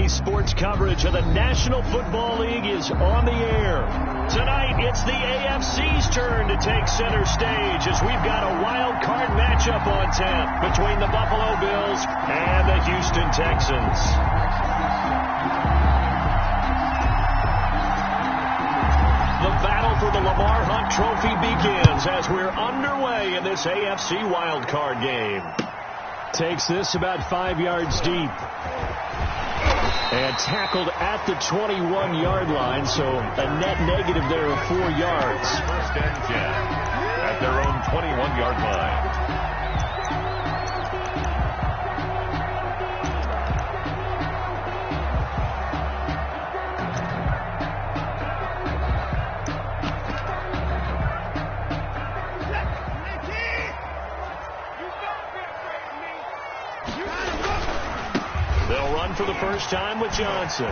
Today's sports coverage of the National Football League is on the air. Tonight, it's the AFC's turn to take center stage as we've got a wild card matchup on tap between the Buffalo Bills and the Houston Texans. The battle for the Lamar Hunt Trophy begins as we're underway in this AFC wildcard game. Takes this about 5 yards deep. And tackled at the 21-yard line, so a net negative there of 4 yards. First and 10 at their own 21-yard line. They'll run for the first time with Johnson.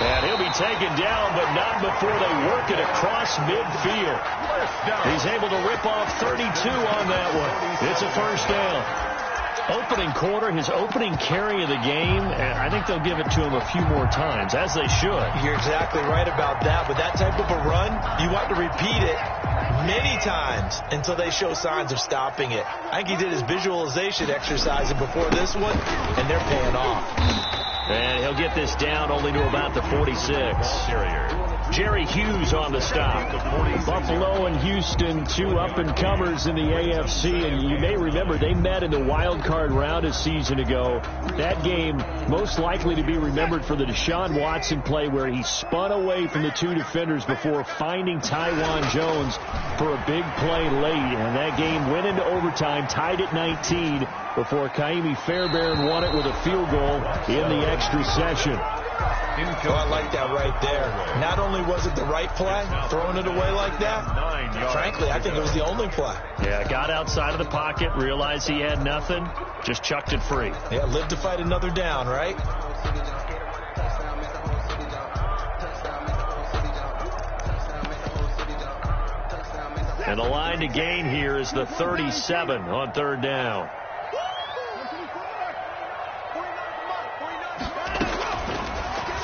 And he'll be taken down, but not before they work it across midfield. He's able to rip off 32 on that one. It's a first down. Opening quarter, his opening carry of the game, and I think they'll give it to him a few more times, as they should. You're exactly right about that. With that type of a run, you want to repeat it many times until they show signs of stopping it. I think he did his visualization exercising before this one, and they're paying off. And he'll get this down only to about the 46. Jerry Hughes on the stop. Buffalo and Houston, two up-and-comers in the AFC, and you may remember they met in the wild card round a season ago. That game most likely to be remembered for the Deshaun Watson play where he spun away from the two defenders before finding Tywan Jones for a big play late. And that game went into overtime, tied at 19, before Kaimi Fairbairn won it with a field goal in the extra session. Oh, I like that right there. Not only was it the right play, throwing it away like that, frankly, I think it was the only play. Yeah, got outside of the pocket, realized he had nothing, just chucked it free. Yeah, live to fight another down, right? And the line to gain here is the 37 on third down.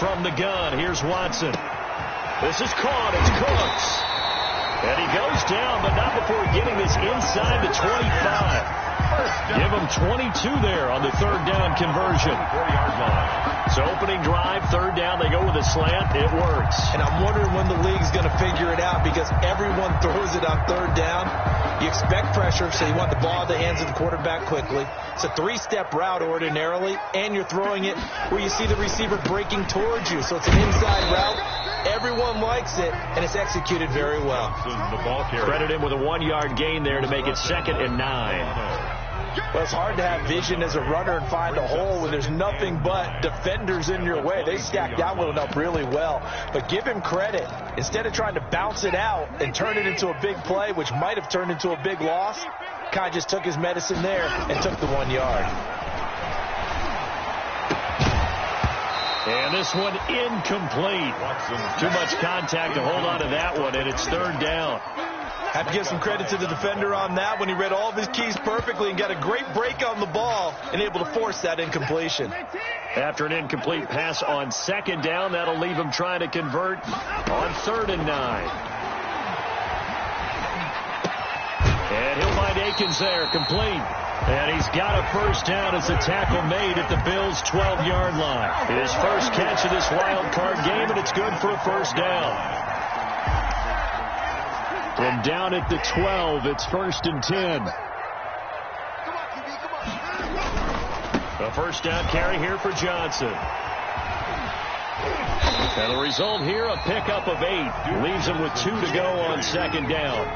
From the gun, here's Watson. This is caught. It's Cooks. And he goes down, but not before getting this inside the 25. Give him 22 there on the third down conversion. 40-yard line. So opening drive, third down, they go with a slant. It works. And I'm wondering when the league's going to figure it out because everyone throws it on third down. You expect pressure, so you want the ball in the hands of the quarterback quickly. It's a three-step route ordinarily, and you're throwing it where you see the receiver breaking towards you. So it's an inside route. Everyone likes it, and it's executed very well. Credit him with a 1-yard gain there to make it 2nd and 9. Well, it's hard to have vision as a runner and find a hole when there's nothing but defenders in your way. They stacked that one up really well. But give him credit. Instead of trying to bounce it out and turn it into a big play, which might have turned into a big loss, Kai just took his medicine there and took the 1 yard. And this one incomplete. Too much contact to hold on to that one, and it's third down. Have to give some credit to the defender on that when he read all of his keys perfectly and got a great break on the ball and able to force that incompletion. After an incomplete pass on second down, that'll leave him trying to convert on 3rd and 9. And he'll find Akins there, complete. And he's got a first down as the tackle made at the Bills' 12-yard line. His first catch of this wild card game, and it's good for a first down. From down at the 12, it's 1st and 10. A first down carry here for Johnson. And the result here, a pickup of 8. Leaves him with 2 to go on 2nd down.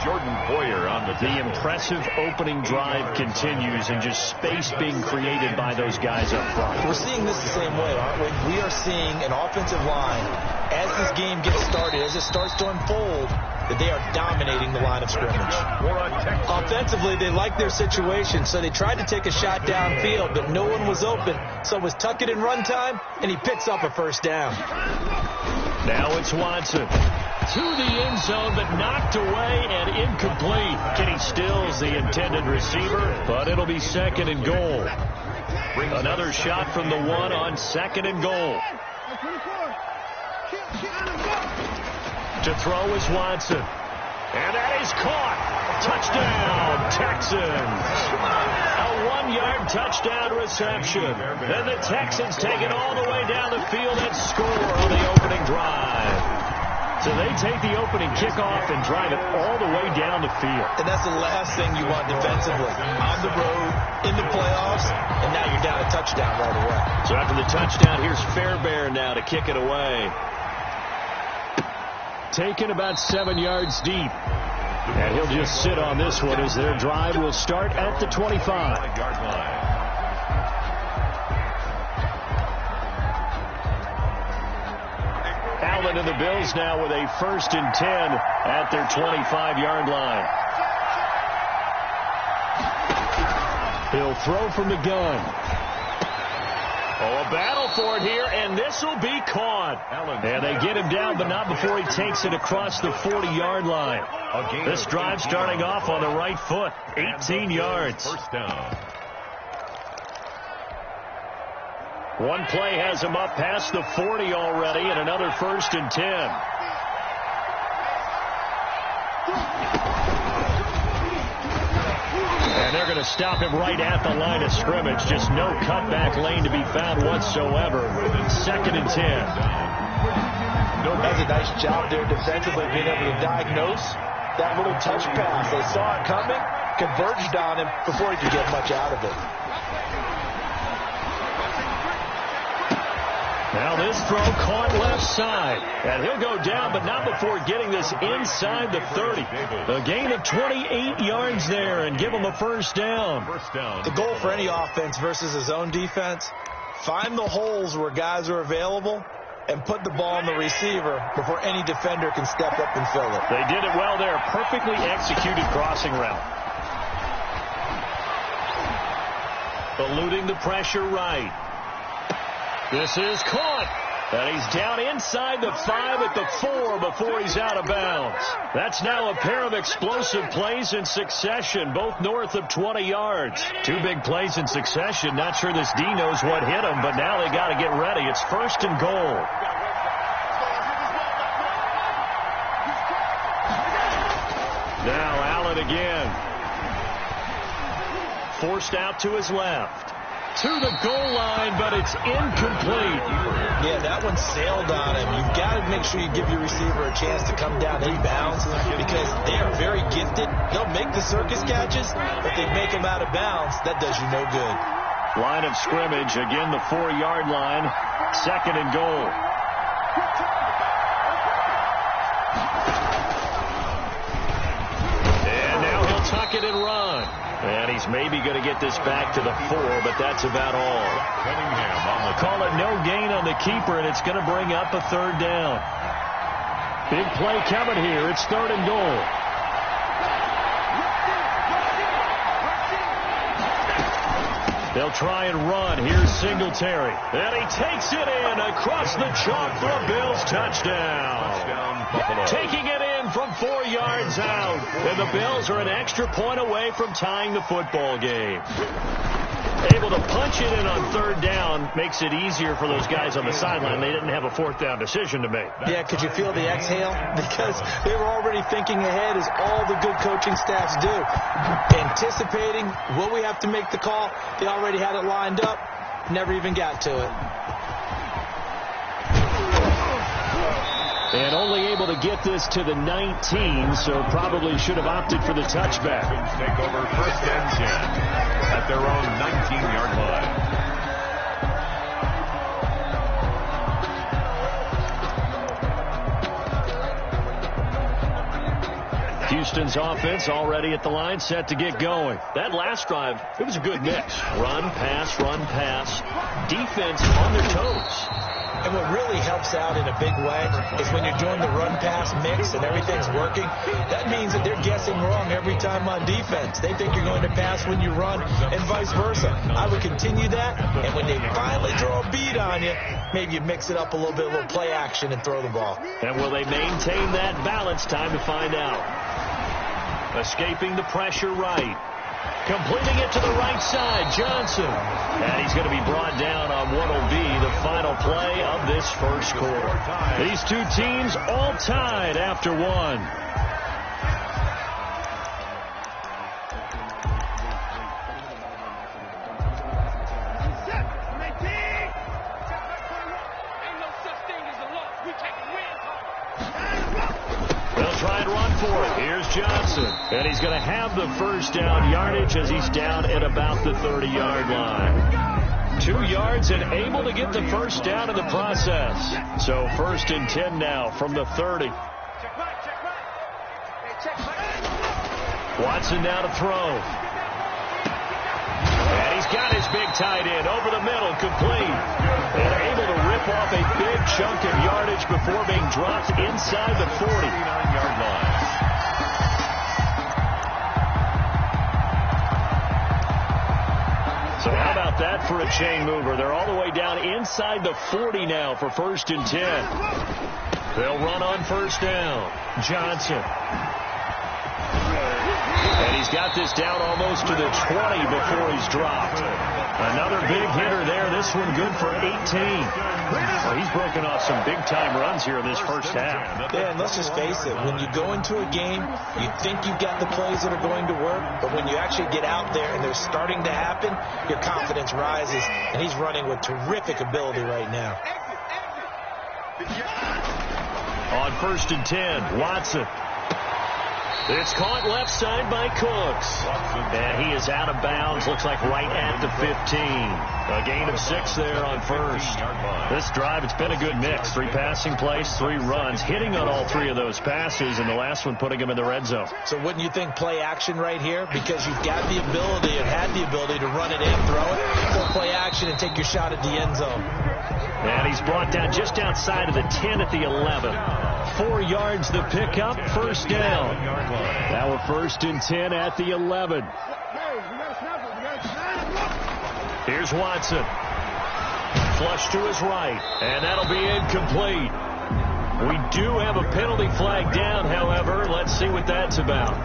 Jordan Poyer on the impressive opening drive continues and just space being created by those guys up front. We're seeing this the same way, aren't we? We are seeing an offensive line, as this game gets started, as it starts to unfold, that they are dominating the line of scrimmage. Offensively, they like their situation, so they tried to take a shot downfield, but no one was open. So it was tuck it in run time, and he picks up a first down. Now it's Watson. To the end zone, but knocked away and incomplete. Kenny Stills, the intended receiver, but it'll be 2nd and goal. Another shot from the one on 2nd and goal. To throw is Watson. And that is caught. Touchdown, Texans. A 1-yard touchdown reception. And the Texans take it all the way down the field and score on the opening drive. So they take the opening kickoff and drive it all the way down the field. And that's the last thing you want defensively. On the road, in the playoffs, and now you're down a touchdown right away. So after the touchdown, here's Fairbairn now to kick it away. Taken about 7 yards deep. And he'll just sit on this one as their drive will start at the 25-yard line. Allen and the Bills now with a 1st and 10 at their 25-yard line. He'll throw from the gun. Oh, a battle for it here, and this will be caught. And they get him down, but not before he takes it across the 40-yard line. This drive starting off on the right foot, 18 yards. First down. One play has him up past the 40 already, and another 1st and 10. And they're going to stop him right at the line of scrimmage. Just no cutback lane to be found whatsoever. 2nd and 10. That's a nice job there defensively, being able to diagnose that little touch pass. They saw it coming, converged on him before he could get much out of it. Now this throw caught left side. And he'll go down, but not before getting this inside the 30. A gain of 28 yards there and give him a first down. The goal for any offense versus his own defense, find the holes where guys are available and put the ball on the receiver before any defender can step up and fill it. They did it well there. Perfectly executed crossing route. Eluding the pressure right. This is caught. And he's down inside the 5 at the 4 before he's out of bounds. That's now a pair of explosive plays in succession, both north of 20 yards. 2 big plays in succession. Not sure this D knows what hit him, but now they got to get ready. It's 1st and goal. Now Allen again. Forced out to his left. To the goal line, but it's incomplete. Yeah, that one sailed on him. You've got to make sure you give your receiver a chance to come down inbounds because they are very gifted. They'll make the circus catches, but they make them out of bounds. That does you no good. Line of scrimmage, again the 4-yard line. 2nd and goal. And now he'll tuck it and run. And he's maybe going to get this back to the 4, but that's about all. Call it no gain on the keeper, and it's going to bring up a 3rd down. Big play coming here. It's 3rd and goal. They'll try and run. Here's Singletary. And he takes it in across the chalk for a Bills touchdown. Taking it in from 4 yards out. And the Bills are an extra point away from tying the football game. Able to punch it in on 3rd down makes it easier for those guys on the sideline. They didn't have a 4th down decision to make. Yeah, could you feel the exhale? Because they were already thinking ahead, as all the good coaching staffs do. Anticipating, will we have to make the call? They already had it lined up. Never even got to it. And only able to get this to the 19, so probably should have opted for the touchback. Take over 1st and 10 at their own 19-yard line. Houston's offense already at the line, set to get going. That last drive, it was a good mix. Run, pass, defense on their toes. And what really helps out in a big way is when you're doing the run-pass mix and everything's working, that means that they're guessing wrong every time on defense. They think you're going to pass when you run and vice versa. I would continue that, and when they finally throw a beat on you, maybe you mix it up a little bit, a little play action, and throw the ball. And will they maintain that balance? Time to find out. Escaping the pressure right. Completing it to the right side, Johnson. And he's going to be brought down on what will be the final play of this first quarter. These two teams all tied after one. Try and run for it. Here's Johnson. And he's going to have the first down yardage as he's down at about the 30-yard line. 2 yards and able to get the first down in the process. So 1st and 10 now from the 30. Watson now to throw. And he's got his big tight end over the middle, complete. And able to rip off a big chunk of yardage before being dropped inside the 49-yard line. So how about that for a chain mover? They're all the way down inside the 40 now for 1st and 10. They'll run on 1st down. Johnson. And he's got this down almost to the 20 before he's dropped. Another big hitter there. This one good for 18. Well, he's broken off some big-time runs here in this first half. Yeah, and let's just face it. When you go into a game, you think you've got the plays that are going to work, but when you actually get out there and they're starting to happen, your confidence rises, and he's running with terrific ability right now. On 1st and 10, Watson. It's caught left side by Cooks. And he is out of bounds. Looks like right at the 15. A gain of 6 there on 1st. This drive, it's been a good mix. 3 passing plays, 3 runs. Hitting on all 3 of those passes, and the last one putting him in the red zone. So wouldn't you think play action right here? Because you've got the ability and had the ability to run it in, throw it, go play action, and take your shot at the end zone. And he's brought down just outside of the 10 at the 11. 4 yards the pickup, 1st down. Now we're 1st and 10 at the 11. Here's Watson. Flush to his right, and that'll be incomplete. We do have a penalty flag down, however. Let's see what that's about.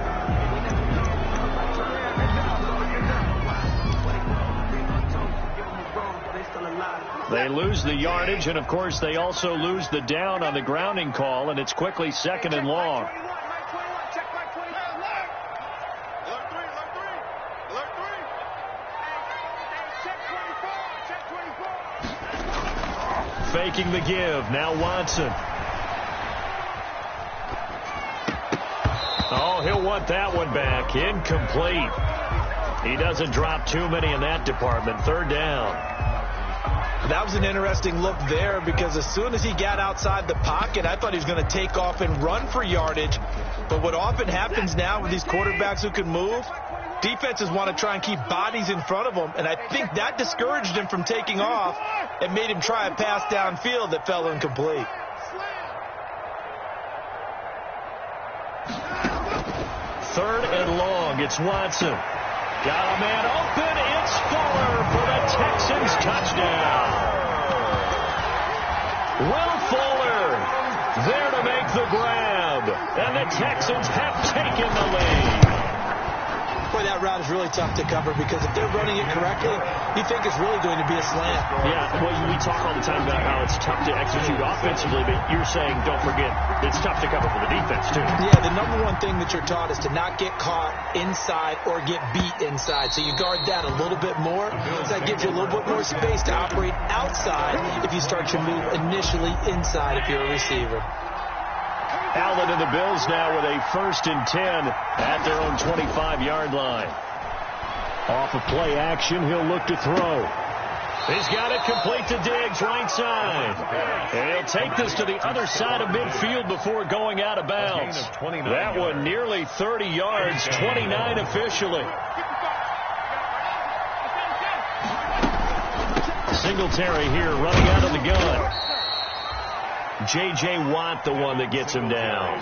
They lose the yardage, and, of course, they also lose the down on the grounding call, and it's quickly 2nd and long. Faking the give. Now Watson. Oh, he'll want that one back. Incomplete. He doesn't drop too many in that department. 3rd down. That was an interesting look there because as soon as he got outside the pocket, I thought he was going to take off and run for yardage. But what often happens now with these quarterbacks who can move, defenses want to try and keep bodies in front of them, and I think that discouraged him from taking off and made him try a pass downfield that fell incomplete. Third and long. It's Watson. Got a man open. It's Fuller for the Texans touchdown. Will Fuller there to make the grab. And the Texans have taken the lead. Boy, that route is really tough to cover because if they're running it correctly, you think it's really going to be a slant. Yeah, well, we talk all the time about how it's tough to execute offensively, but you're saying, don't forget, it's tough to cover for the defense, too. Yeah, the number one thing that you're taught is to not get caught inside or get beat inside. So you guard that a little bit more. That gives you a little bit more space to operate outside if you start your move initially inside if you're a receiver. Allen and the Bills now with a 1st and 10 at their own 25-yard line. Off of play action, he'll look to throw. He's got it complete to Diggs, right side. And he'll take this to the other side of midfield before going out of bounds. That one nearly 30 yards, 29 officially. Singletary here running out of the gun. J.J. Watt, the one that gets him down.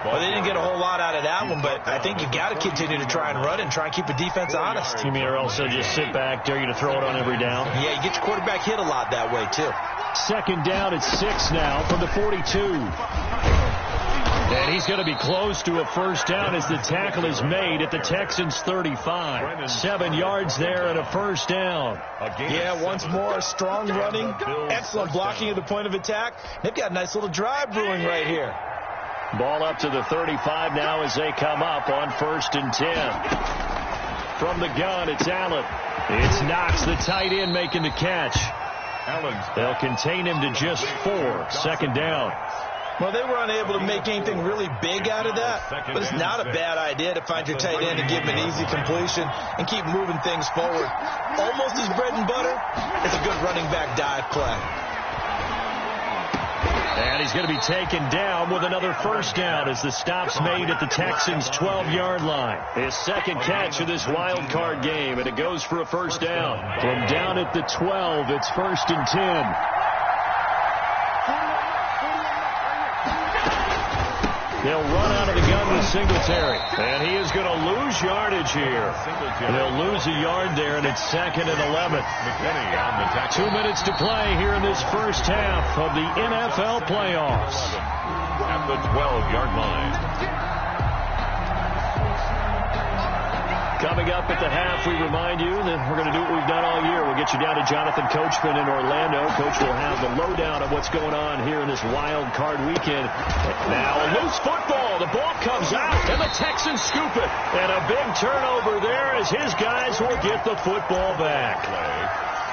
Well, they didn't get a whole lot out of that one, but I think you've got to continue to try and run and try and keep the defense honest. You mean or also just sit back, dare you to throw it on every down? Yeah, you get your quarterback hit a lot that way, too. 2nd down, it's 6 now from the 42. And he's going to be close to a first down as the tackle is made at the Texans' 35. 7 yards there and a first down. Yeah, once more, strong running, excellent blocking at the point of attack. They've got a nice little drive brewing right here. Ball up to the 35 now as they come up on 1st and 10. From the gun, it's Allen. It's Knox, the tight end, making the catch. They'll contain him to just 4. 2nd down. Well, they were unable to make anything really big out of that, but it's not a bad idea to find your tight end and give him an easy completion and keep moving things forward. Almost his bread and butter. It's a good running back dive play. And he's going to be taken down with another first down as the stop's made at the Texans' 12-yard line. His 2nd catch of this wild card game, and it goes for a first down. From down at the 12, it's 1st and 10. They'll run out of the gun with Singletary. And he is going to lose yardage here. They'll lose a yard there, and it's 2nd and 11. 2 minutes to play here in this first half of the NFL playoffs. At the 12-yard line. Coming up at the half, we remind you that we're going to do what we've done all year. We'll get you down to Jonathan Coachman in Orlando. Coach will have the lowdown of what's going on here in this wild card weekend. Now a loose football. The ball comes out, and the Texans scoop it. And a big turnover there as his guys will get the football back.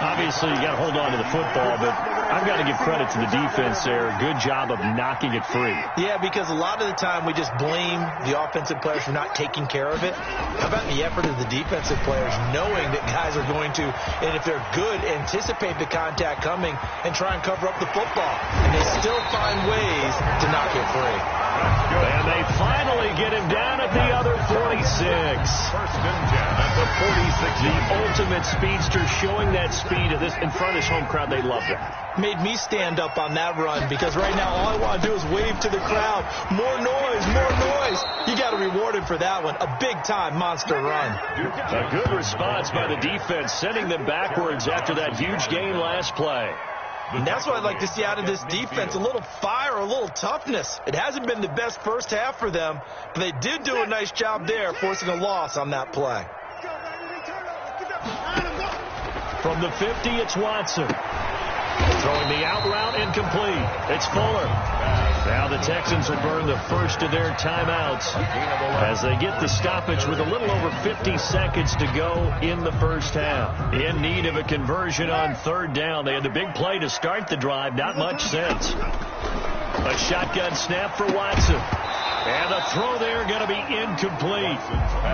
Obviously, you got to hold on to the football, but I've got to give credit to the defense there. Good job of knocking it free. Yeah, because a lot of the time we just blame the offensive players for not taking care of it. How about the effort of the defensive players knowing that guys are going to, and if they're good, anticipate the contact coming and try and cover up the football. And they still find ways to knock it free. And they finally get him down at the other 46. 1st and 10 at the 46. The ultimate speedster, showing that speed in front of this home crowd. They love that. Made me stand up on that run because right now all I want to do is wave to the crowd. More noise, more noise. You got to reward him for that one. A big-time monster run. A good response by the defense, sending them backwards after that huge gain last play. And that's what I'd like to see out of this defense, a little fire, a little toughness. It hasn't been the best first half for them, but they did do a nice job there, forcing a loss on that play. From the 50, it's Watson. Throwing the out route, incomplete. It's Fuller. Now the Texans will burn the first of their timeouts as they get the stoppage with a little over 50 seconds to go in the first half. In need of a conversion on 3rd down. They had the big play to start the drive. Not much sense. A shotgun snap for Watson. And the throw there going to be incomplete.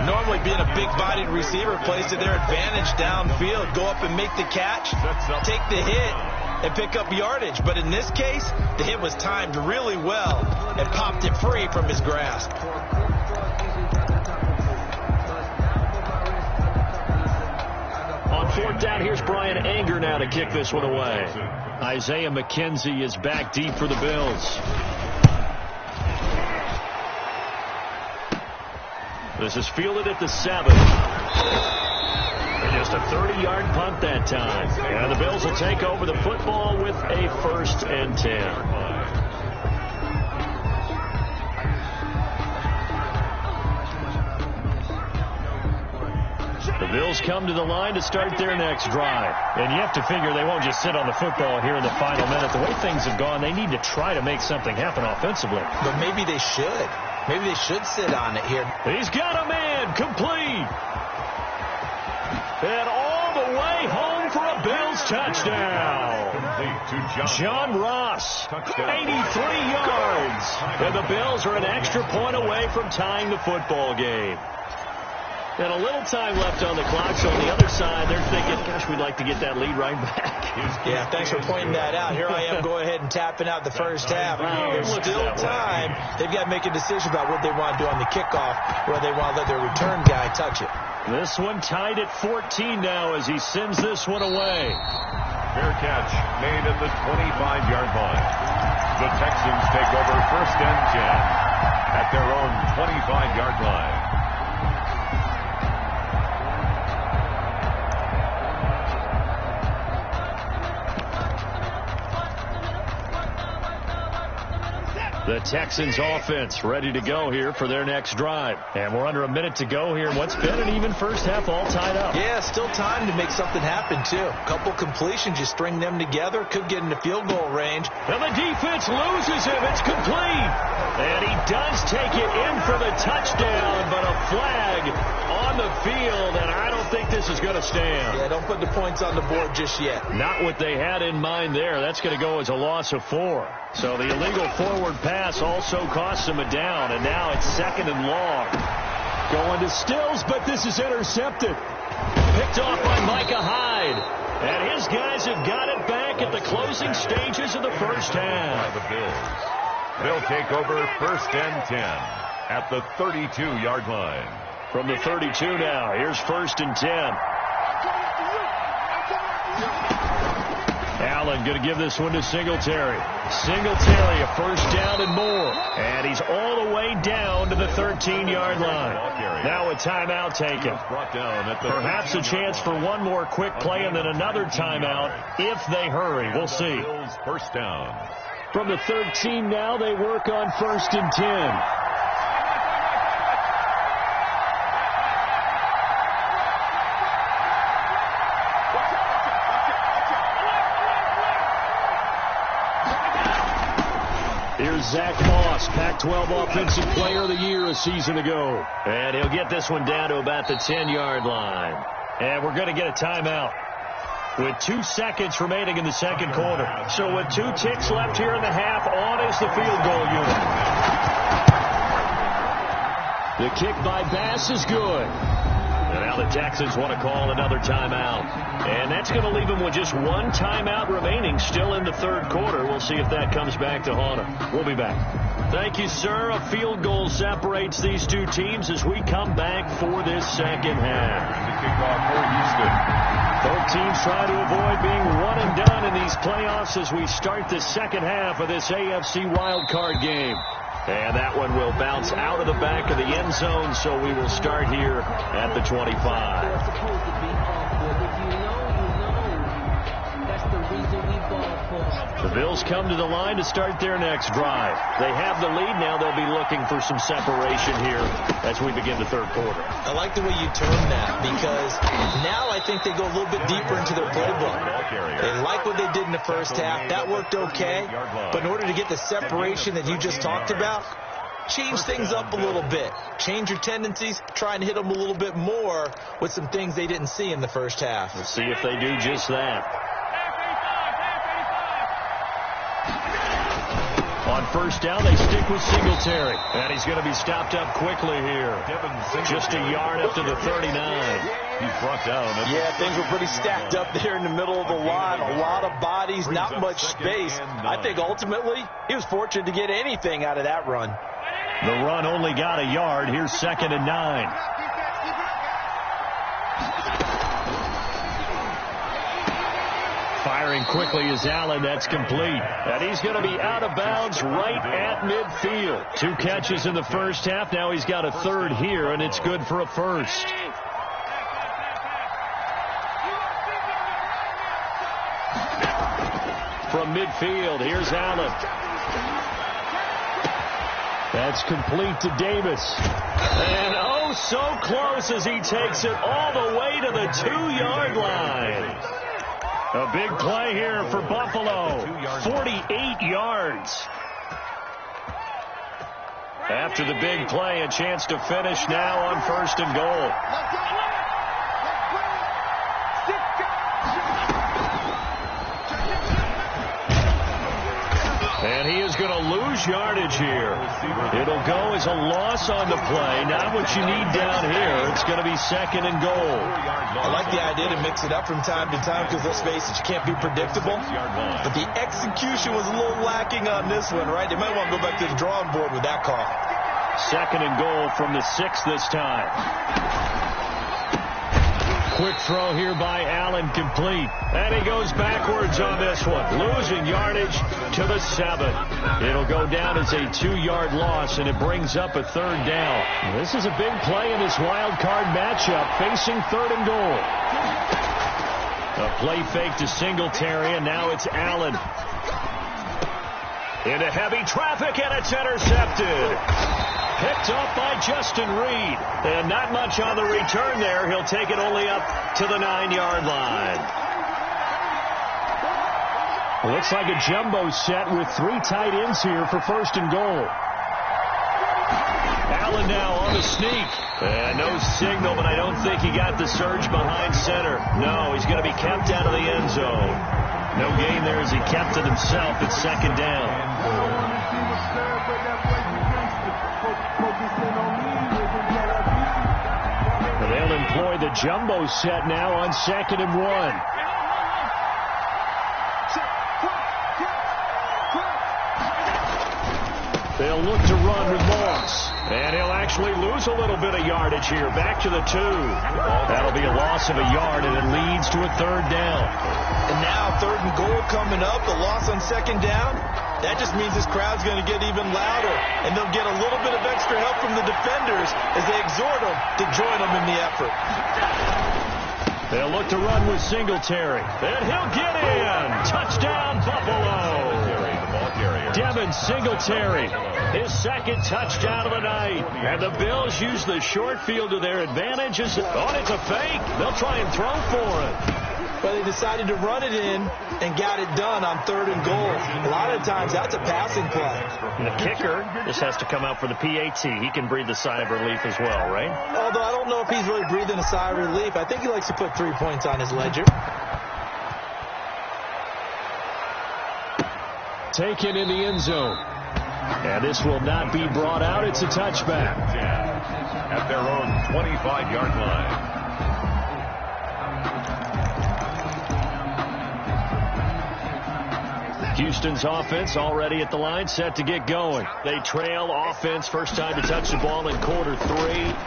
Normally being a big-bodied receiver plays to their advantage downfield. Go up and make the catch, take the hit, and pick up yardage. But in this case, the hit was timed really well and popped it free from his grasp. On 4th down, here's Brian Anger now to kick this one away. Isaiah McKenzie is back deep for the Bills. This is fielded at the 7. And just a 30-yard punt that time. And the Bills will take over the football with a 1st and 10. The Bills come to the line to start their next drive. And you have to figure they won't just sit on the football here in the final minute. The way things have gone, they need to try to make something happen offensively. But maybe they should. Maybe they should sit on it here. He's got a man, complete. And all the way home for a Bills touchdown. John Ross, 83 yards. And the Bills are an extra point away from tying the football game. And a little time left on the clock, so on the other side, they're thinking, gosh, we'd like to get that lead right back. Yeah, thanks for pointing that out. Here I am going ahead and tapping out the first half. There's still time. They've got to make a decision about what they want to do on the kickoff, whether they want to let their return guy touch it. This one tied at 14 now as he sends this one away. Fair catch made at the 25-yard line. The Texans take over 1st and 10 at their own 25-yard line. The Texans offense ready to go here for their next drive. And we're under a minute to go here. What's been an even first half all tied up. Yeah, still time to make something happen, too. A couple completions, you string them together, could get into field goal range. And the defense loses him. It's complete. And he does take it in for the touchdown, but a flag on the field, and I don't think this is going to stand. Yeah, don't put the points on the board just yet. Not what they had in mind there. That's going to go as a loss of 4. So the illegal forward pass also costs him a down, and now it's 2nd and long. Going to Stills, but this is intercepted. Picked off by Micah Hyde. And his guys have got it back at the closing stages of the first half. The Bills. They'll take over 1st and 10 at the 32-yard line. From the 32 now, here's 1st and 10. Allen going to give this one to Singletary. Singletary, a first down and more. And he's all the way down to the 13-yard line. Now a timeout taken. Perhaps a chance for one more quick play and then another timeout if they hurry. We'll see. First down. From the 13 now, they work on 1st and 10. Here's Zach Moss, Pac-12 Offensive Player of the Year a season ago. And he'll get this one down to about the 10-yard line. And we're going to get a timeout with 2 seconds remaining in the second quarter. So with 2 ticks left here in the half, on is the field goal unit. The kick by Bass is good. And now the Texans want to call another timeout. And that's going to leave them with just 1 timeout remaining still in the third quarter. We'll see if that comes back to haunt them. We'll be back. Thank you, sir. A field goal separates these 2 teams as we come back for this second half. The kickoff for Houston. Both teams try to avoid being one and done in these playoffs as we start the second half of this AFC wildcard game. And that one will bounce out of the back of the end zone, so we will start here at the 25. The Bills come to the line to start their next drive. They have the lead now. They'll be looking for some separation here as we begin the third quarter. I like the way you term that because now I think they go a little bit deeper into their playbook. They like what they did in the first half. That worked okay. But in order to get the separation that you just talked about, change things up a little bit. Change your tendencies. Try and hit them a little bit more with some things they didn't see in the first half. Let's see if they do just that. On first down, they stick with Singletary. And he's going to be stopped up quickly here. Just a yard up to the 39. He's brought down. Yeah, things were pretty stacked up there in the middle of the line. A lot of bodies, not much space. I think ultimately he was fortunate to get anything out of that run. The run only got a yard. Here's 2nd and 9. Firing quickly is Allen. That's complete. And he's going to be out of bounds right at midfield. 2 catches in the first half. Now he's got a third here, and it's good for a first. From midfield, here's Allen. That's complete to Davis. And oh, so close as he takes it all the way to the 2-yard line. A big play here for Buffalo. 48 yards. After the big play, a chance to finish now on 1st and goal. And he is going to lose yardage here. It'll go as a loss on the play. Not what you need down here. It's going to be 2nd and goal. I like the idea to mix it up from time to time because, let's face it, you can't be predictable. But the execution was a little lacking on this one, right? They might want to go back to the drawing board with that call. 2nd and goal from the 6 this time. Quick throw here by Allen, complete. And he goes backwards on this one, losing yardage to the 7. It'll go down as a 2-yard loss, and it brings up a 3rd down. This is a big play in this wild card matchup, facing 3rd and goal. A play fake to Singletary, and now it's Allen. Into heavy traffic, and it's intercepted. Picked off by Justin Reed. And not much on the return there. He'll take it only up to the 9-yard line. Looks like a jumbo set with 3 tight ends here for 1st and goal. Allen now on the sneak. And no signal, but I don't think he got the surge behind center. No, he's going to be kept out of the end zone. No gain there as he kept it himself. It's 2nd down. They'll employ the jumbo set now on 2nd and 1. They'll look to run with Moss. And he'll actually lose a little bit of yardage here. Back to the 2. That'll be a loss of a yard, and it leads to a 3rd down. And now 3rd and goal coming up. The loss on 2nd down. That just means this crowd's going to get even louder. And they'll get a little bit of extra help from the defenders as they exhort them to join them in the effort. They'll look to run with Singletary. And he'll get in. Touchdown, Buffalo. Devin Singletary, his 2nd touchdown of the night. And the Bills use the short field to their advantage. It's a fake. They'll try and throw for it. But they decided to run it in and got it done on 3rd and goal. A lot of times that's a passing play. And the kicker, this has to come out for the PAT. He can breathe a sigh of relief as well, right? Although I don't know if he's really breathing a sigh of relief. I think he likes to put 3 points on his ledger. Taken in the end zone. And this will not be brought out. It's a touchback. At their own 25-yard line. Houston's offense already at the line, set to get going. They trail offense, first time to touch the ball in quarter 3,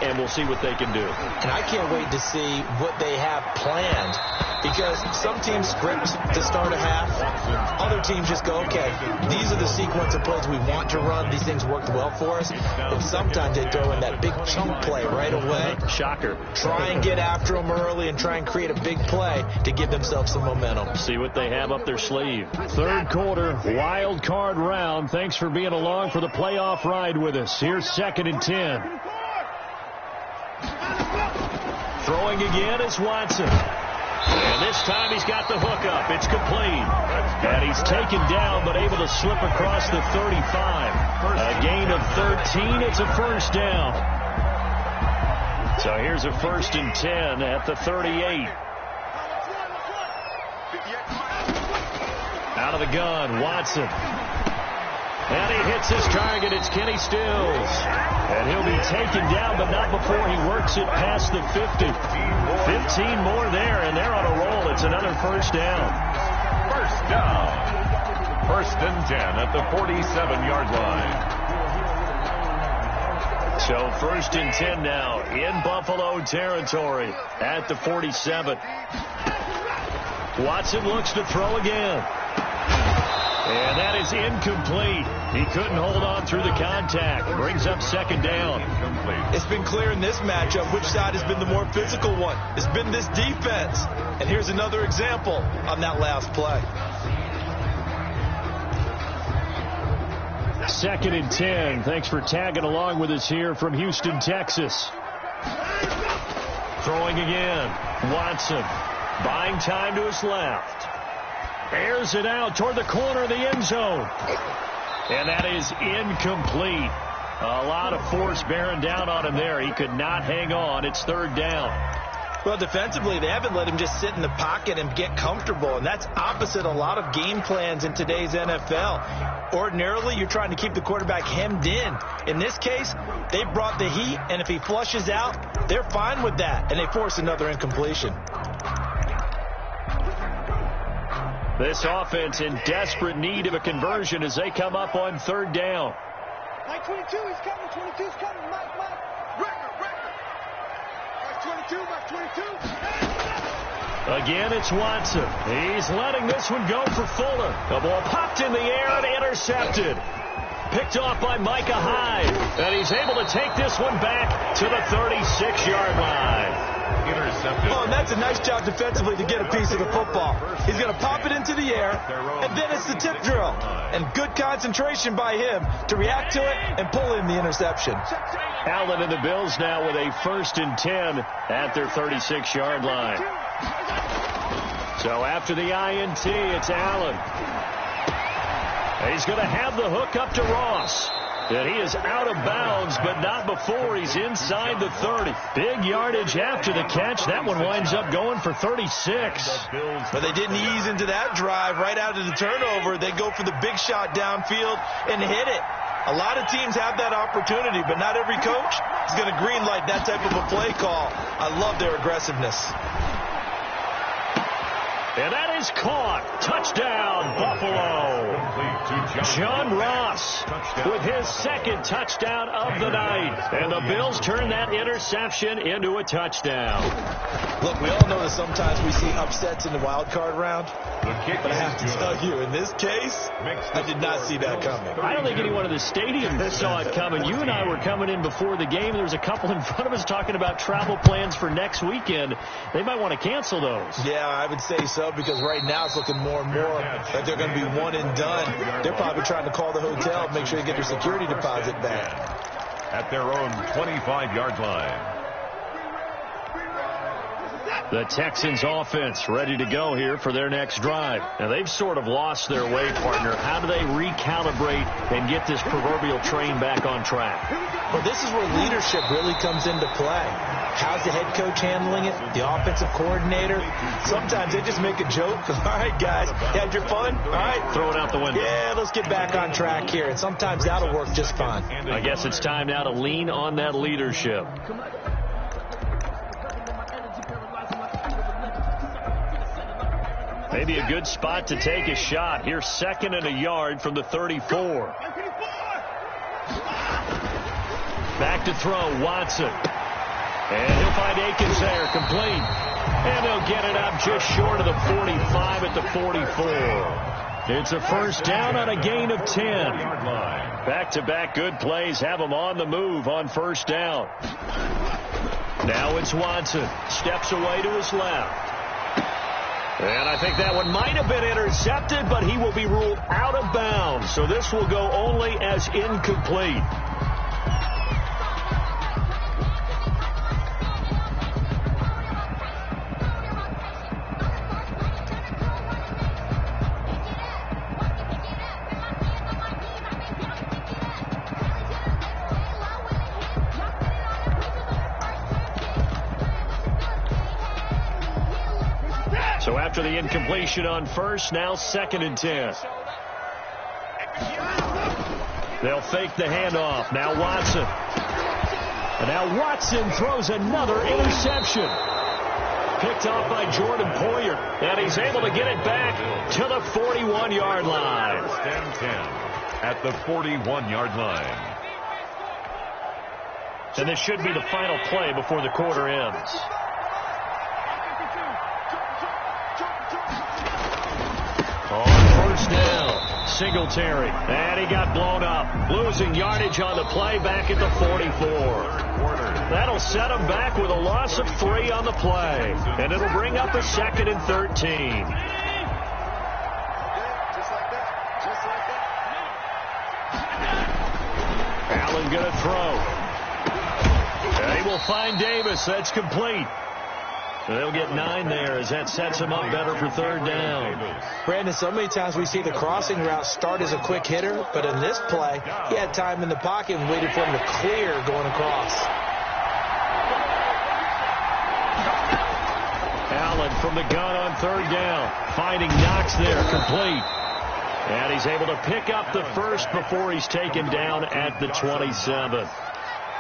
and we'll see what they can do. And I can't wait to see what they have planned, because some teams script to start a half. Other teams just go, okay, these are the sequence of plays we want to run. These things worked well for us. And sometimes they throw in that big chunk play right away. Shocker. Try and get after them early and try and create a big play to give themselves some momentum. See what they have up their sleeve. 3rd quarter, wild card round. Thanks for being along for the playoff ride with us. Here's 2nd and 10. Throwing again is Watson. And this time he's got the hook up. It's complete. And he's taken down but able to slip across the 35. A gain of 13. It's a 1st down. So here's a 1st and 10 at the 38. Out of the gun, Watson. And he hits his target. It's Kenny Stills. And he'll be taken down, but not before he works it past the 50. 15 more there, and they're on a roll. It's another 1st down. 1st down. 1st and 10 at the 47-yard line. So 1st and 10 now in Buffalo territory at the 47. Watson looks to throw again. And that is incomplete. He couldn't hold on through the contact. Brings up 2nd down. It's been clear in this matchup which side has been the more physical one. It's been this defense. And here's another example on that last play. 2nd and 10. Thanks for tagging along with us here from Houston, Texas. Throwing again. Watson buying time to his left. Airs it out toward the corner of the end zone. And that is incomplete. A lot of force bearing down on him there. He could not hang on. It's 3rd down. Well, defensively, they haven't let him just sit in the pocket and get comfortable, and that's opposite a lot of game plans in today's NFL. Ordinarily, you're trying to keep the quarterback hemmed in. In this case, they brought the heat, and if he flushes out, they're fine with that, and they force another incompletion. This offense in desperate need of a conversion as they come up on 3rd down. Mike 22, he's coming. 22's coming. Mike. Record. Mike 22, Mike 22. Again, it's Watson. He's letting this one go for Fuller. The ball popped in the air and intercepted. Picked off by Micah Hyde. And he's able to take this one back to the 36-yard line. Intercepted. Oh, and that's a nice job defensively to get a piece of the football. He's going to pop it into the the air, and then it's the tip drill. And good concentration by him to react to it and pull in the interception. Allen and the Bills now with a 1st and 10 at their 36-yard line. So after the INT, it's Allen. He's going to have the hook up to Ross. And he is out of bounds, but not before he's inside the 30. Big yardage after the catch. That one winds up going for 36. But they didn't ease into that drive right out of the turnover. They go for the big shot downfield and hit it. A lot of teams have that opportunity, but not every coach is going to green light that type of a play call. I love their aggressiveness. And that is caught. Touchdown, Buffalo. John Ross with his 2nd touchdown of the night. And the Bills turn that interception into a touchdown. Look, we all know that sometimes we see upsets in the wild card round. But I have to tell you, in this case, I did not see that coming. I don't think anyone in the stadium saw it coming. You and I were coming in before the game. There was a couple in front of us talking about travel plans for next weekend. They might want to cancel those. Yeah, I would say so, because right now it's looking more and more like they're going to be one and done. They're probably trying to call the hotel and make sure they get their security deposit back. At their own 25-yard line. The Texans offense ready to go here for their next drive. Now, they've sort of lost their way, partner. How do they recalibrate and get this proverbial train back on track? Well, this is where leadership really comes into play. How's the head coach handling it? The offensive coordinator? Sometimes they just make a joke. All right, guys, you had your fun? All right. Throw it out the window. Yeah, let's get back on track here. And sometimes that'll work just fine. I guess it's time now to lean on that leadership. Maybe a good spot to take a shot. Here's 2nd and a yard from the 34. Back to throw, Watson. And he'll find Akins there, complete. And they'll get it up just short of the 45 at the 44. It's a 1st down on a gain of 10. Back-to-back good plays have them on the move on 1st down. Now it's Watson. Steps away to his left. And I think that one might have been intercepted, but he will be ruled out of bounds. So this will go only as incomplete. So after the incompletion on 1st, now 2nd and 10. They'll fake the handoff. Now Watson. And now Watson throws another interception. Picked off by Jordan Poyer. And he's able to get it back to the 41-yard line. 1st and 10 at the 41-yard line. And this should be the final play before the quarter ends. On 1st down, Singletary. And he got blown up. Losing yardage on the play back at the 44. That'll set him back with a loss of 3 on the play. And it'll bring up a 2nd and 13. Allen going to throw. And he will find Davis. That's complete. They'll get 9 there as that sets him up better for 3rd down. Brandon, so many times we see the crossing route start as a quick hitter, but in this play, he had time in the pocket and waited for him to clear going across. Allen from the gun on 3rd down, finding Knox there, complete. And he's able to pick up the 1st before he's taken down at the 27th.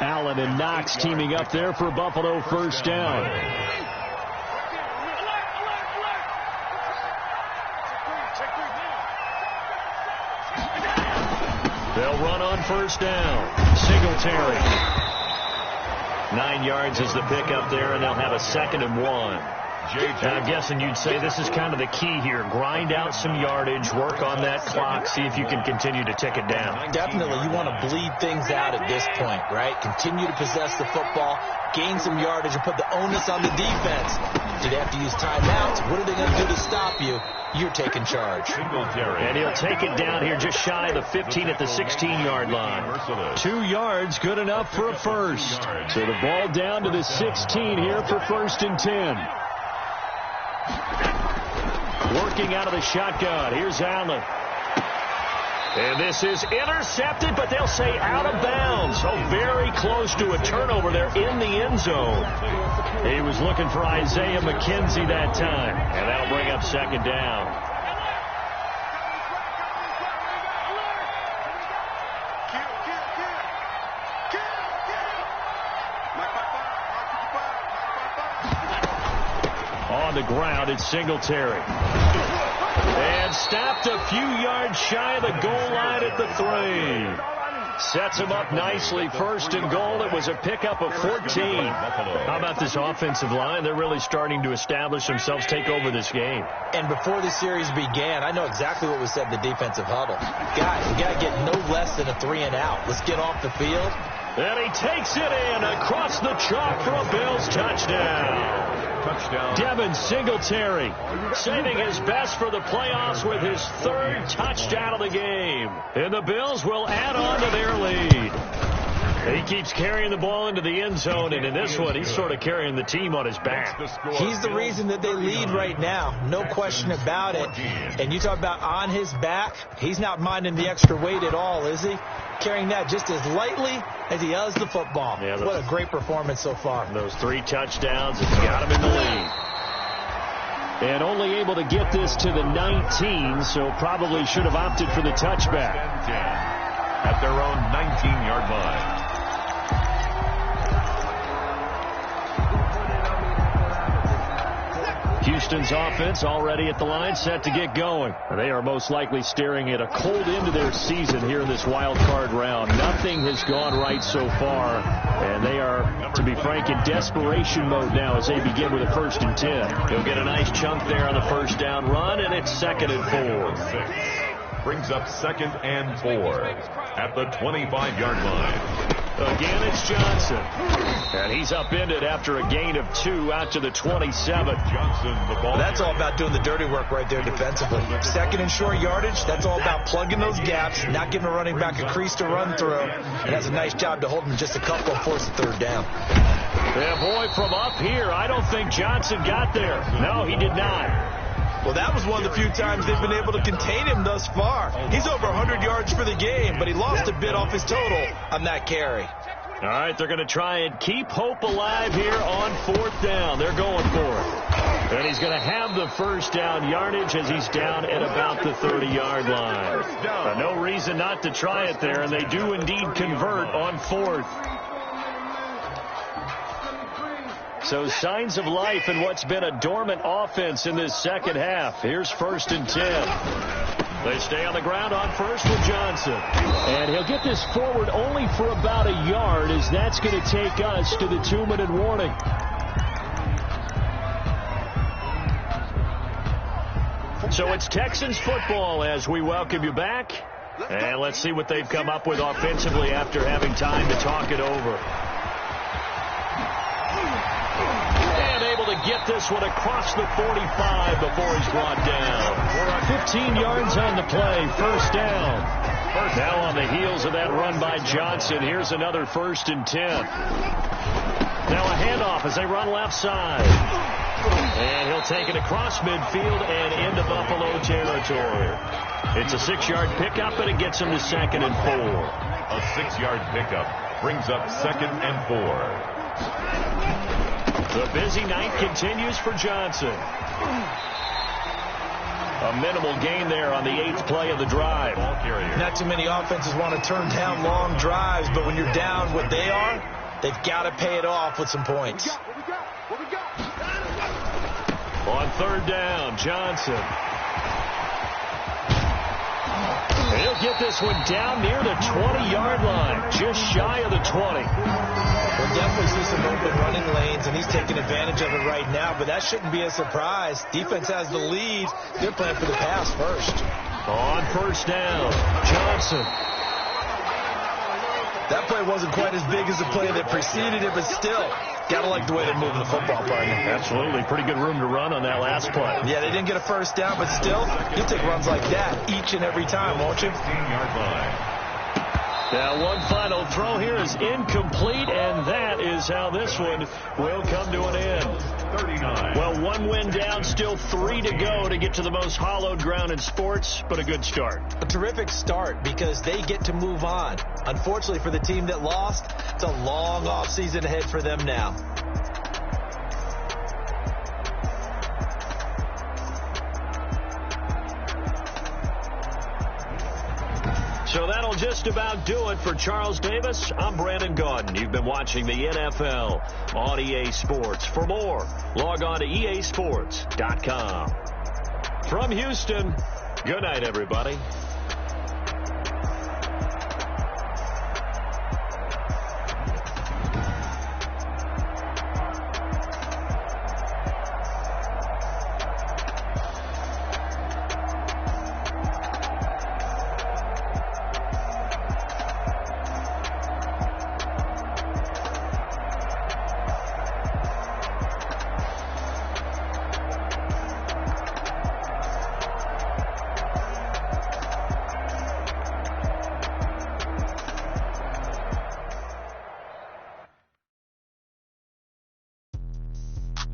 Allen and Knox teaming up there for Buffalo 1st down. They'll run on 1st down. Singletary. 9 yards is the pickup there, and they'll have a 2nd and 1. I'm guessing you'd say this is kind of the key here. Grind out some yardage, work on that clock, see if you can continue to tick it down. Definitely, you want to bleed things out at this point, right? Continue to possess the football, gain some yardage, and put the onus on the defense. Do they have to use timeouts? What are they going to do to stop you? You're taking charge. And he'll take it down here just shy of the 15 at the 16-yard line. 2 yards, good enough for a first. So the ball down to the 16 here for 1st and 10. Working out of the shotgun. Here's Allen. And this is intercepted, but they'll say out of bounds. So very close to a turnover there in the end zone. He was looking for Isaiah McKenzie that time. And that'll bring up 2nd down. On the ground, it's Singletary. And stopped a few yards shy of the goal line at the 3. Sets him up nicely. 1st and goal. It was a pickup of 14. How about this offensive line? They're really starting to establish themselves, take over this game. And before the series began, I know exactly what was said in the defensive huddle. Guys, we got to get no less than a 3 and out. Let's get off the field. And he takes it in across the chalk for a Bills touchdown. Devin Singletary saving his best for the playoffs with his 3rd touchdown of the game. And the Bills will add on to their lead. He keeps carrying the ball into the end zone, and in this one, he's sort of carrying the team on his back. He's the reason that they lead right now. No question about it. And you talk about on his back, he's not minding the extra weight at all, is he? Carrying that just as lightly as he does the football. Yeah, what a great performance so far. Those 3 touchdowns have got him in the lead. And only able to get this to the 19, so probably should have opted for the touchback. At their own 19-yard line. Houston's offense already at the line, set to get going. They are most likely staring at a cold end to their season here in this wild card round. Nothing has gone right so far, and they are, to be frank, in desperation mode now as they begin with a 1st and 10. He'll get a nice chunk there on the 1st down run, and it's 2nd and 4. Brings up 2nd and 4 at the 25-yard line. Again, it's Johnson. And he's upended after a gain of 2 out to the 27. Johnson, the ball. That's all about doing the dirty work right there defensively. 2nd and short yardage, that's all about plugging those gaps, not giving a running back a crease to run through. And that's a nice job to hold him just a couple and force a 3rd down. Yeah, boy, from up here, I don't think Johnson got there. No, he did not. Well, that was one of the few times they've been able to contain him thus far. He's over 100 yards for the game, but he lost a bit off his total on that carry. All right, they're going to try and keep hope alive here on 4th down. They're going for it. And he's going to have the 1st down yardage as he's down at about the 30-yard line. No reason not to try it there, and they do indeed convert on 4th. So signs of life in what's been a dormant offense in this 2nd half. Here's 1st and 10. They stay on the ground on 1st with Johnson. And he'll get this forward only for about a yard, as that's going to take us to the 2-minute warning. So it's Texans football as we welcome you back. And let's see what they've come up with offensively after having time to talk it over. To get this one across the 45 before he's brought down. 15 yards on the play, 1st down. Now on the heels of that run by Johnson, here's another 1st and 10. Now a handoff as they run left side. And he'll take it across midfield and into Buffalo territory. It's a 6-yard pickup, and it gets him to 2nd and 4. A 6-yard pickup brings up 2nd and 4. The busy night continues for Johnson. A minimal gain there on the 8th play of the drive. Not too many offenses want to turn down long drives, but when you're down what they are, they've got to pay it off with some points. On 3rd down, Johnson. He'll get this one down near the 20-yard line, just shy of the 20. Well, definitely see some open running lanes, and he's taking advantage of it right now, but that shouldn't be a surprise. Defense has the lead. They're playing for the pass first. On first down, Johnson. That play wasn't quite as big as the play that preceded it, but still, got to like the way they're moving the football, partner. Absolutely. Pretty good room to run on that last play. Yeah, they didn't get a first down, but still, you'll take runs like that each and every time, won't you? 15-yard line. Now, one final throw here is incomplete, and that is how this one will come to an end. 39. Well, one win down, still 3 to go to get to the most hallowed ground in sports, but a good start. A terrific start because they get to move on. Unfortunately for the team that lost, it's a long offseason ahead for them now. So that'll just about do it for Charles Davis. I'm Brandon Gaudin. You've been watching the NFL on EA Sports. For more, log on to easports.com. From Houston, good night, everybody.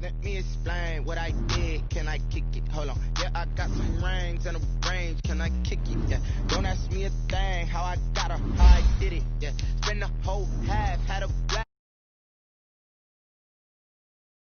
Let me explain what I did. Can I kick it? Hold on. Yeah, I got some rings and a range. Can I kick it? Yeah. Don't ask me a thing.